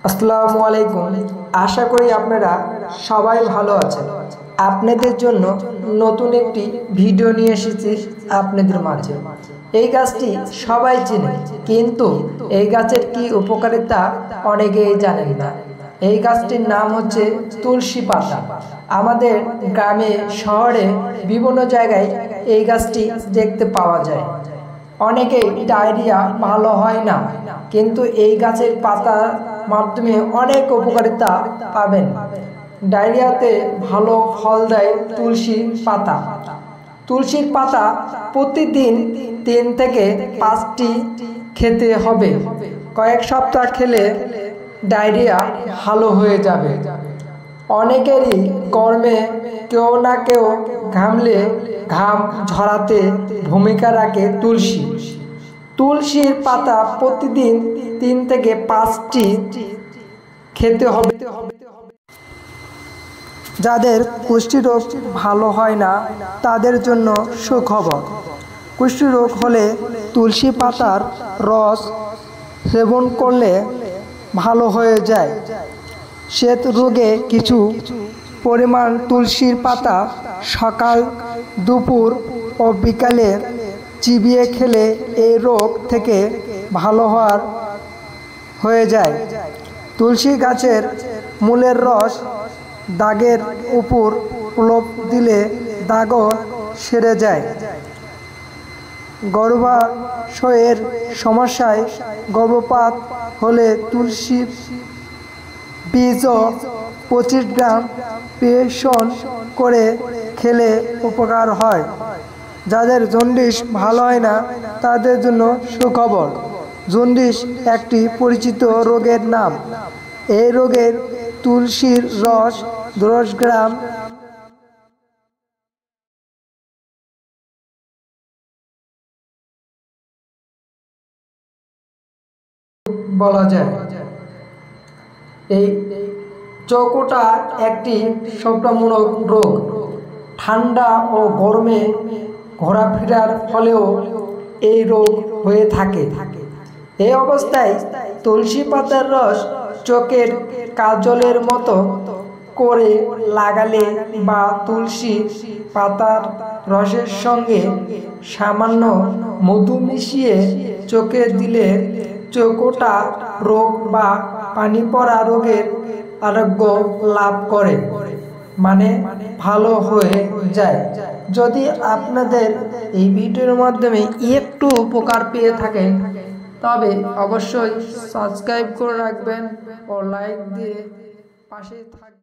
আসসালামু আলাইকুম। আশা করি আপনারা সবাই ভালো আছেন। আপনাদের জন্য নতুন একটি ভিডিও নিয়ে এসেছি আপনাদের মাঝে। এই গাছটি সবাই চেনে, কিন্তু এই গাছের কি উপকারিতা অনেকেই জানেন না। এই গাছটির নাম হচ্ছে তুলসী পাতা। আমাদের গ্রামে শহরে বিভিন্ন জায়গায় এই গাছটি দেখতে পাওয়া যায়। অনেকেই ডায়রিয়া ভালো হয় না, কিন্তু এই গাছের পাতার মাধ্যমে অনেক উপকারিতা পাবেন। ডায়রিয়াতে ভালো ফল দেয় তুলসী পাতা। তুলসীর পাতা প্রতিদিন 3 থেকে 5টি খেতে হবে। কয়েক সপ্তাহ খেলে ডায়রিয়া ভালো হয়ে যাবে। অনেকেরই গরমে কেউ না কেউ ঘামলে ঘাম ঝরাতে ভূমিকা রাখে তুলসী। তুলসীর পাতা প্রতিদিন 3 থেকে 5টি খেতে হবে। যাদের কুষ্ঠরোগ ভালো হয় না তাদের জন্য সুখবর। কুষ্ঠরোগ হলে তুলসী পাতার রস সেবন করলে ভালো হয়ে যায়। শ্বেত রোগে কিছু পরিমাণ তুলসীর পাতা সকাল, দুপুর ও বিকালে চিবিয়ে খেলে এই রোগ থেকে ভালো হয়ে যায়। তুলসী গাছের মূলের রস দাগের উপর প্রলেপ দিলে দাগও সেরে যায়। গর্ভাশয়ের সমস্যায় গর্ভপাত হলে তুলসী বীজ 25 গ্রাম পেষণ করে খেলে উপকার হয়। যাদের জন্ডিস ভালো হয় না তাদের জন্য সুখবর। জন্ডিস একটি পরিচিত রোগের নাম। এই রোগের তুলসীর রস 10 গ্রাম বলা যায়। এই চৌকোটা একটি সংক্রামক রোগ। ঠান্ডা ও গরমে ঘোরাফেরার ফলেও এই রোগ হয়ে থাকে। এই অবস্থায় তুলসী পাতার রস চোখের কাজলের মতো করে লাগালে বা তুলসী পাতার রসের সঙ্গে সামান্য মধু মিশিয়ে চোখে দিলে চৌকোটা রোগ বা পানি পড়া রোগের আরোগ্য লাভ করে, মানে ভালো হয়ে যায়। যদি আপনাদের এই ভিডিওর মাধ্যমে একটু উপকার পেয়ে থাকেন তবে অবশ্যই সাবস্ক্রাইব করে রাখবেন ও লাইক দিয়ে পাশে থাকবেন।